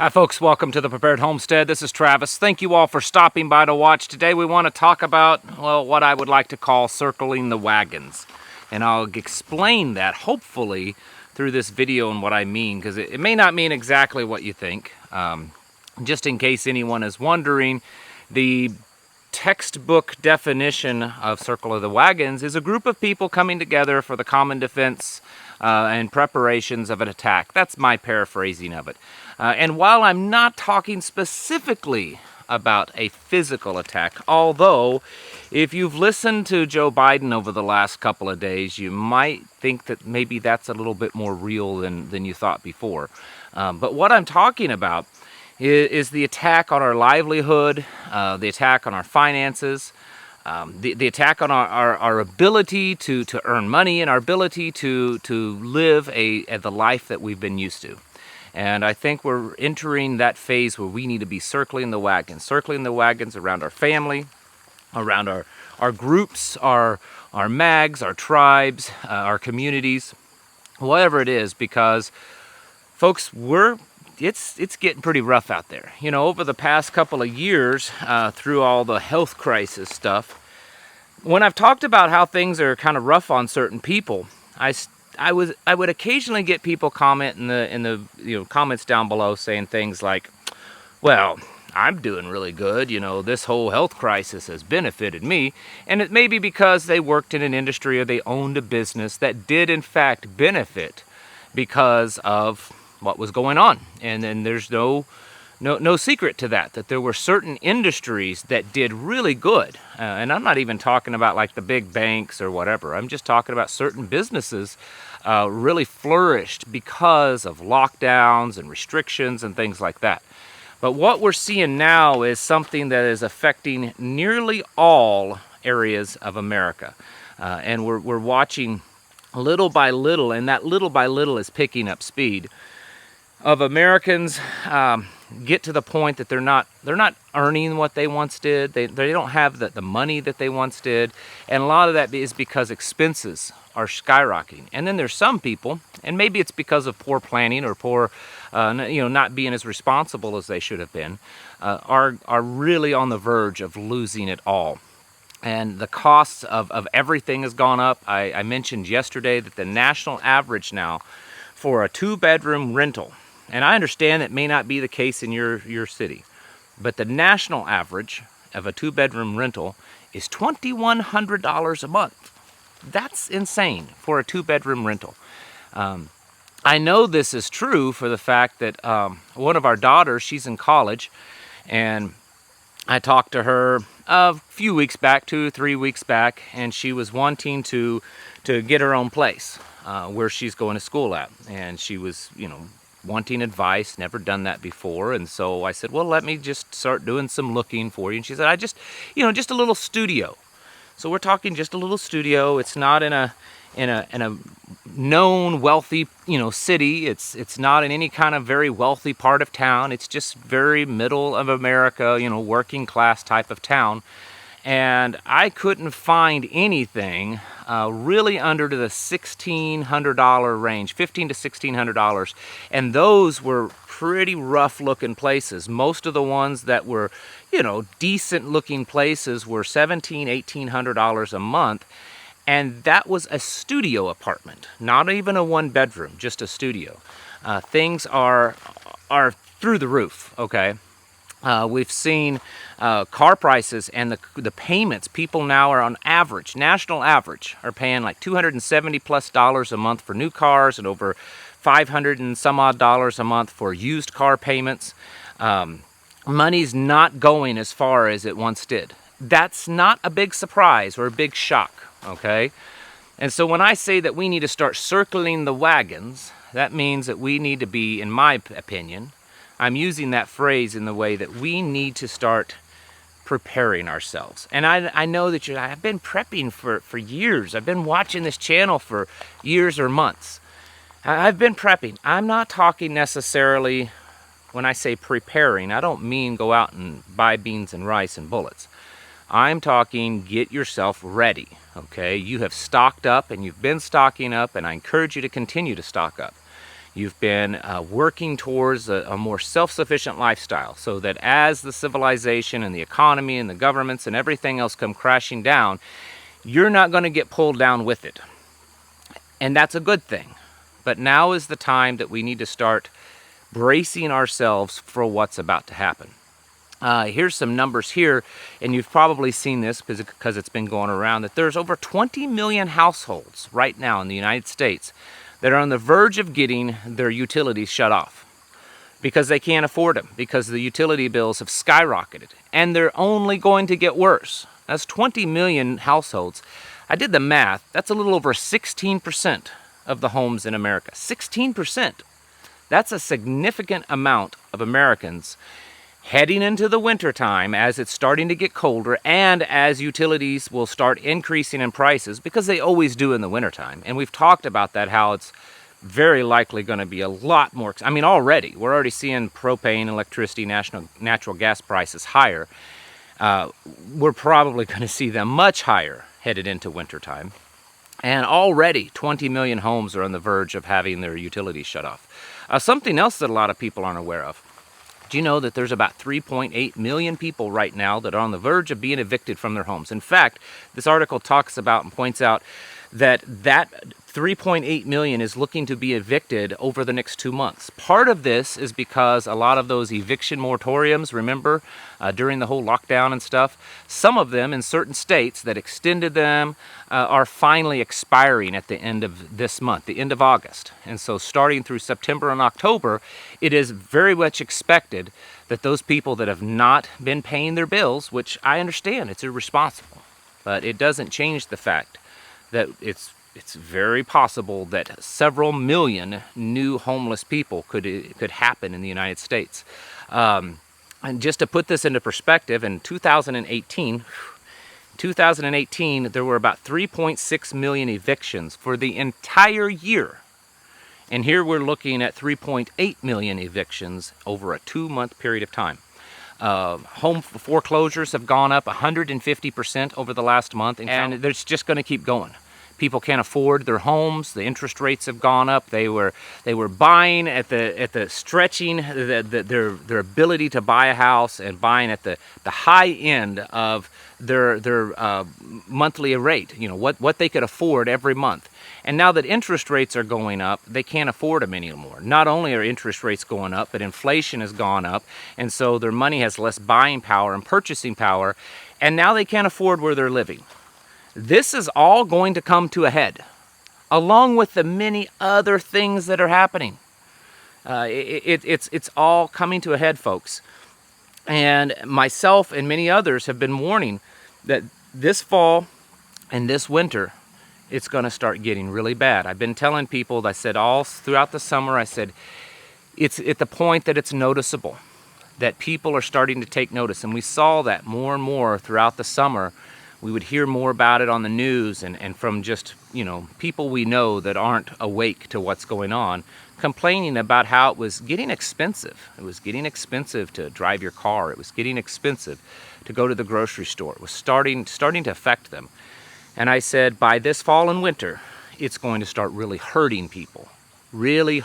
Hi folks, welcome to the Prepared Homestead. This is Travis. Thank you all for stopping by to watch. Today we want to talk about, well, what I would like to call circling the wagons. And I'll explain that, hopefully, through this video and what I mean, because it may not mean exactly what you think. Just in case anyone is wondering, the textbook definition of circle of the wagons is a group of people coming together for the common defense and preparations of an attack. That's my paraphrasing of it. And while I'm not talking specifically about a physical attack, although if you've listened to Joe Biden over the last couple of days, you might think that maybe that's a little bit more real than you thought before. But what I'm talking about is the attack on our livelihood, the attack on our finances, the attack on our ability to earn money and our ability to live the life that we've been used to. And I think we're entering that phase where we need to be circling the wagons around our family, around our groups, our mags, our tribes, our communities, whatever it is, because folks, it's getting pretty rough out there. You know, over the past couple of years, through all the health crisis stuff, when I've talked about how things are kind of rough on certain people, I would occasionally get people comment in the comments down below saying things like, well, I'm doing really good, you know, this whole health crisis has benefited me. And it may be because they worked in an industry or they owned a business that did in fact benefit because of what was going on. And then there's no secret to that there were certain industries that did really good. And I'm not even talking about like the big banks or whatever. I'm just talking about certain businesses really flourished because of lockdowns and restrictions and things like that. But what we're seeing now is something that is affecting nearly all areas of America. And we're watching little by little, and that little by little is picking up speed, of Americans get to the point that they're not earning what they once did. They don't have the money that they once did. And a lot of that is because expenses are skyrocketing. And then there's some people, and maybe it's because of poor planning or poor, not being as responsible as they should have been, are really on the verge of losing it all. And the costs of everything has gone up. I mentioned yesterday that the national average now for a 2-bedroom rental, and I understand that may not be the case in your city, but the national average of a 2-bedroom rental is $2,100 a month. That's insane for a 2-bedroom rental. I know this is true for the fact that one of our daughters, she's in college, and I talked to her a few weeks back, 2-3 weeks back, and she was wanting to get her own place where she's going to school at. And she was, wanting advice, never done that before. And so I said, well, let me just start doing some looking for you. And she said, just a little studio. So we're talking just a little studio. It's not in a known wealthy, city. It's not in any kind of very wealthy part of town. It's just very middle of America, working class type of town. And I couldn't find anything really under the $1,600 range, $1,500 to $1,600. And those were pretty rough looking places. Most of the ones that were, decent looking places were $1,700, $1,800 a month. And that was a studio apartment, not even a 1-bedroom, just a studio. Things are through the roof, okay? We've seen car prices and the payments. People now are on average, national average, are paying like $270+ a month for new cars and over $500 and some odd a month for used car payments. Money's not going as far as it once did. That's not a big surprise or a big shock, okay? And so when I say that we need to start circling the wagons, that means that we need to be, in my opinion, I'm using that phrase in the way that we need to start preparing ourselves. And I know that I've been prepping for years. I've been watching this channel for years or months. I've been prepping. I'm not talking necessarily, when I say preparing, I don't mean go out and buy beans and rice and bullets. I'm talking get yourself ready, okay? You have stocked up and you've been stocking up, and I encourage you to continue to stock up. You've been working towards a more self-sufficient lifestyle, so that as the civilization and the economy and the governments and everything else come crashing down, you're not going to get pulled down with it. And that's a good thing. But now is the time that we need to start bracing ourselves for what's about to happen. Here's some numbers here, and you've probably seen this because it's been going around, that there's over 20 million households right now in the United States that are on the verge of getting their utilities shut off because they can't afford them, because the utility bills have skyrocketed, and they're only going to get worse. That's 20 million households. I did the math. That's a little over 16% of the homes in America. 16%. That's a significant amount of Americans heading into the winter time, as it's starting to get colder and as utilities will start increasing in prices, because they always do in the wintertime. And we've talked about that, how it's very likely going to be a lot more. I mean, we're already seeing propane, electricity, natural gas prices higher. We're probably going to see them much higher headed into wintertime. And already 20 million homes are on the verge of having their utilities shut off. Something else that a lot of people aren't aware of. Do you know that there's about 3.8 million people right now that are on the verge of being evicted from their homes? In fact, this article talks about and points out that 3.8 million is looking to be evicted over the next 2 months. Part of this is because a lot of those eviction moratoriums, remember, during the whole lockdown and stuff, some of them in certain states that extended them are finally expiring at the end of this month, the end of August. And so starting through September and October, it is very much expected that those people that have not been paying their bills, which I understand, it's irresponsible, but it doesn't change the fact that it's very possible that several million new homeless people could happen in the United States. And just to put this into perspective, in 2018, there were about 3.6 million evictions for the entire year. And here we're looking at 3.8 million evictions over a 2-month period of time. Home foreclosures have gone up 150% over the last month, and it's just going to keep going. People can't afford their homes. The interest rates have gone up. They were buying at the stretching their ability to buy a house, and buying at the high end of their monthly rate. You know, what they could afford every month. And now that interest rates are going up, they can't afford them anymore. Not only are interest rates going up, but inflation has gone up, and so their money has less buying power and purchasing power, and now they can't afford where they're living. This is all going to come to a head, along with the many other things that are happening. It's all coming to a head, folks. And myself and many others have been warning that this fall and this winter, it's going to start getting really bad. I've been telling people, I said all throughout the summer, I said, it's at the point that it's noticeable, that people are starting to take notice. And we saw that more and more throughout the summer. We would hear more about it on the news and from just, people we know that aren't awake to what's going on, complaining about how it was getting expensive. It was getting expensive to drive your car. It was getting expensive to go to the grocery store. It was starting to affect them. And I said, by this fall and winter, it's going to start really hurting people, really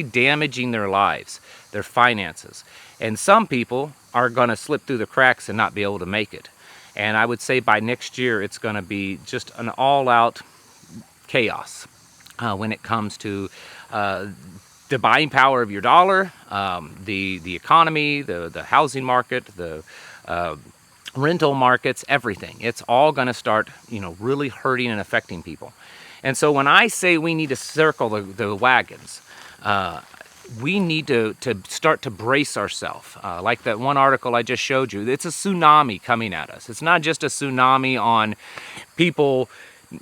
damaging their lives, their finances. And some people are going to slip through the cracks and not be able to make it. And I would say by next year, it's going to be just an all-out chaos when it comes to the buying power of your dollar, the economy, the housing market, the rental markets, everything. It's all going to start, really hurting and affecting people. And so when I say we need to circle the wagons, we need to start to brace ourselves. Like that one article I just showed you, it's a tsunami coming at us. It's not just a tsunami on people,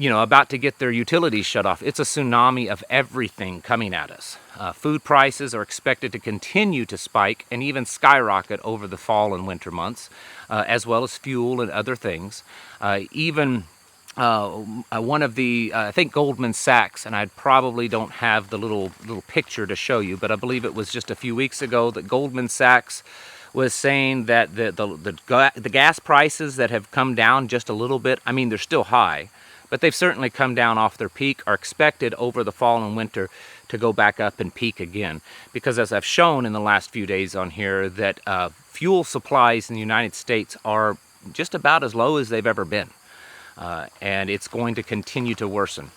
about to get their utilities shut off. It's a tsunami of everything coming at us. Food prices are expected to continue to spike and even skyrocket over the fall and winter months, as well as fuel and other things. One of the, I think Goldman Sachs, and I probably don't have the little picture to show you, but I believe it was just a few weeks ago that Goldman Sachs was saying that the gas prices that have come down just a little bit, I mean, they're still high, but they've certainly come down off their peak, are expected over the fall and winter to go back up and peak again. Because as I've shown in the last few days on here, that fuel supplies in the United States are just about as low as they've ever been. And it's going to continue to worsen.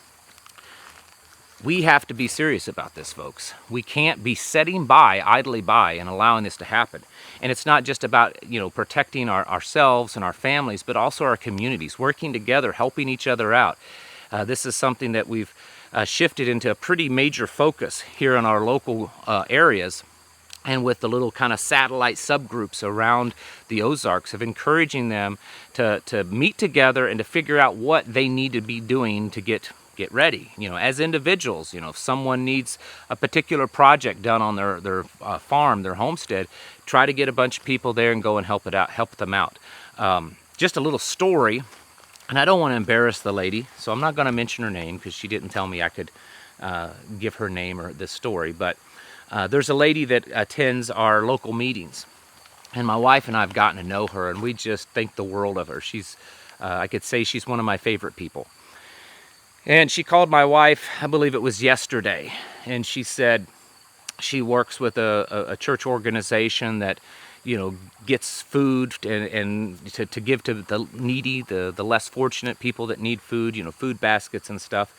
We have to be serious about this, folks. We can't be sitting by, idly by, and allowing this to happen. And it's not just about, protecting ourselves and our families, but also our communities, working together, helping each other out. This is something that we've shifted into a pretty major focus here in our local areas, and with the little kind of satellite subgroups around the Ozarks, of encouraging them to meet together and to figure out what they need to be doing to get ready. As individuals, if someone needs a particular project done on their farm, their homestead, try to get a bunch of people there and go and help them out. Just a little story, and I don't want to embarrass the lady, so I'm not going to mention her name because she didn't tell me I could give her name or this story, but there's a lady that attends our local meetings, and my wife and I have gotten to know her, and we just think the world of her. I could say she's one of my favorite people. And she called my wife, I believe it was yesterday, and she said she works with a church organization that, gets food and to give to the needy, the less fortunate people that need food, food baskets and stuff.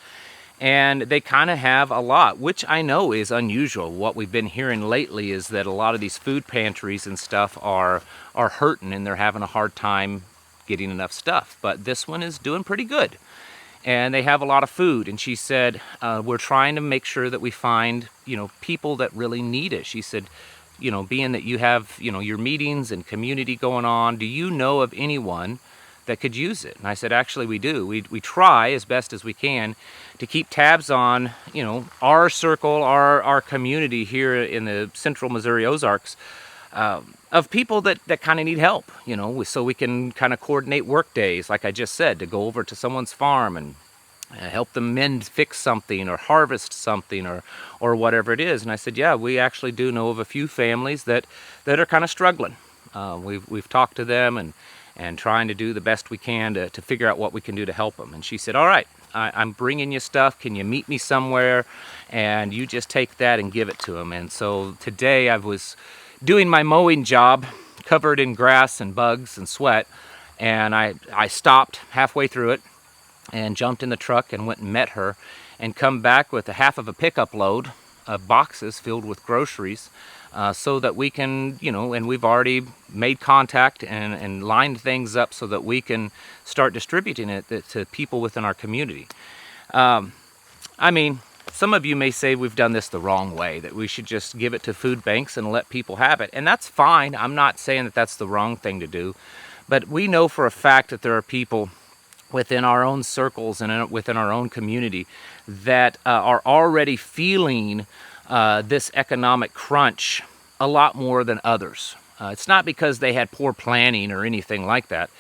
And they kind of have a lot, which I know is unusual. What we've been hearing lately is that a lot of these food pantries and stuff are hurting, and they're having a hard time getting enough stuff. But this one is doing pretty good. And they have a lot of food. And she said, we're trying to make sure that we find, people that really need it. She said, being that you have, your meetings and community going on, do you know of anyone that could use it? And I said, actually, we do. We try as best as we can to keep tabs on, our circle, our community here in the central Missouri Ozarks, of people that kind of need help, so we can kind of coordinate work days, like I just said, to go over to someone's farm and help them fix something or harvest something or whatever it is. And I said, yeah, we actually do know of a few families that are kind of struggling. We've talked to them and trying to do the best we can to figure out what we can do to help them. And she said, all right, I'm bringing you stuff. Can you meet me somewhere? And you just take that and give it to them. And so today I was doing my mowing job, covered in grass and bugs and sweat, and I stopped halfway through it and jumped in the truck and went and met her, and come back with a half of a pickup load of boxes filled with groceries, so that we can, and we've already made contact and lined things up so that we can start distributing it to people within our community. Some of you may say we've done this the wrong way, that we should just give it to food banks and let people have it. And that's fine. I'm not saying that that's the wrong thing to do. But we know for a fact that there are people within our own circles and within our own community that are already feeling this economic crunch a lot more than others. It's not because they had poor planning or anything like that.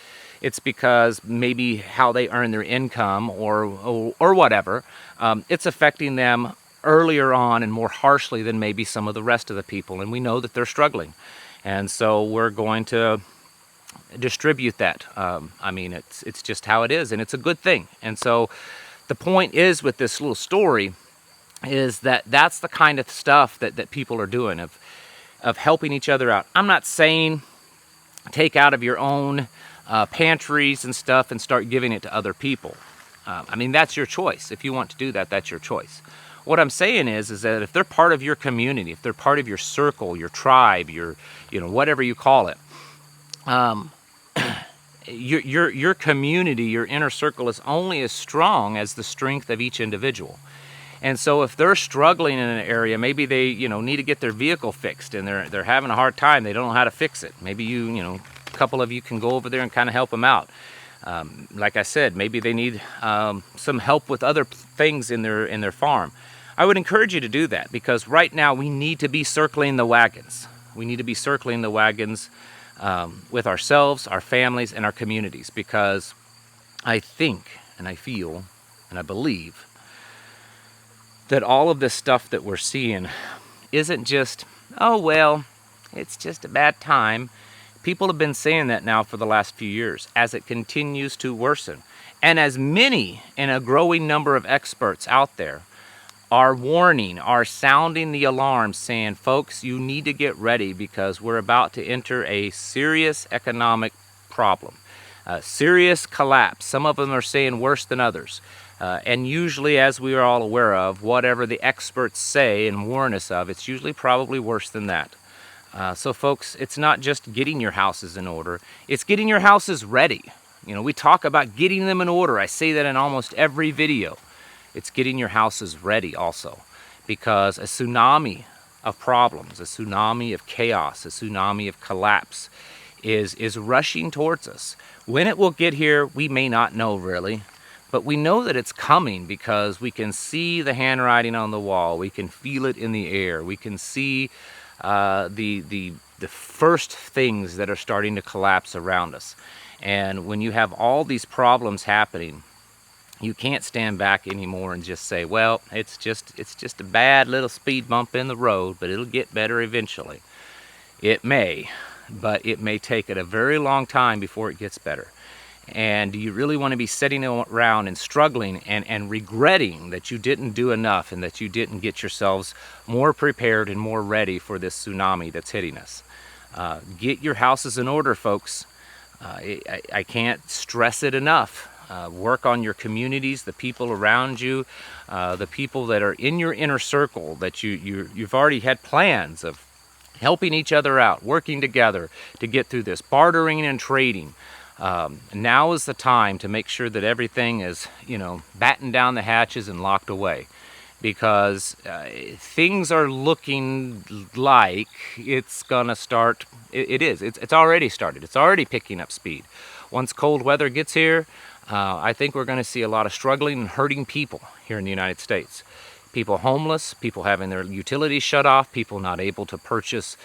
It's because maybe how they earn their income or whatever. It's affecting them earlier on and more harshly than maybe some of the rest of the people. And we know that they're struggling. And so we're going to distribute that. It's just how it is, and it's a good thing. And so the point is with this little story is that that's the kind of stuff that people are doing, of helping each other out. I'm not saying take out of your own pantries and stuff and start giving it to other people. That's your choice. If you want to do that, that's your choice. What I'm saying is that if they're part of your community, if they're part of your circle, your tribe, your, whatever you call it, your community, your inner circle is only as strong as the strength of each individual. And so if they're struggling in an area, maybe they, need to get their vehicle fixed and they're having a hard time, they don't know how to fix it. Maybe a couple of you can go over there and kind of help them out. Like I said, maybe they need some help with other things in their farm. I would encourage you to do that, because right now we need to be circling the wagons. We need to be circling the wagons with ourselves, our families, and our communities, because I think and I feel and I believe that all of this stuff that we're seeing isn't just, oh, well, it's just a bad time. People have been saying that now for the last few years as it continues to worsen. And as many and a growing number of experts out there are warning, are sounding the alarm, saying, folks, you need to get ready because we're about to enter a serious economic problem, a serious collapse. Some of them are saying worse than others. And usually, as we are all aware of, whatever the experts say and warn us of, it's usually probably worse than that. So folks, it's not just getting your houses in order, it's getting your houses ready. You know, we talk about getting them in order. I say that in almost every video. It's getting your houses ready also, because a tsunami of problems, a tsunami of chaos, a tsunami of collapse is rushing towards us. When it will get here, we may not know really, but we know that it's coming because we can see the handwriting on the wall. We can feel it in the air. We can see the first things that are starting to collapse around us. And when you have all these problems happening, you can't stand back anymore and just say, well, it's just a bad little speed bump in the road, but it'll get better eventually. It may, but it may take it a very long time before it gets better. And do you really want to be sitting around and struggling and regretting that you didn't do enough and that you didn't get yourselves more prepared and more ready for this tsunami that's hitting us? Get your houses in order, folks. I can't stress it enough. Work on your communities, the people around you, the people that are in your inner circle that you've already had plans of helping each other out, working together to get through this, bartering and trading. Now is the time to make sure that everything is, battened down the hatches and locked away, because things are looking like it's gonna start. It's already started. It's already picking up speed. Once cold weather gets here, I think we're going to see a lot of struggling and hurting people here in the United States. People homeless, people having their utilities shut off, people not able to purchase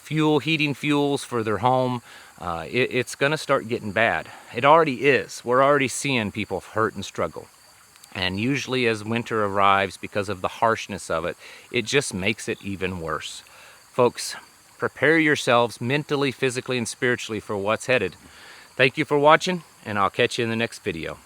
heating fuels for their home. It's going to start getting bad. It already is. We're already seeing people hurt and struggle. And usually as winter arrives, because of the harshness of it, it just makes it even worse. Folks, prepare yourselves mentally, physically, and spiritually for what's headed. Thank you for watching, and I'll catch you in the next video.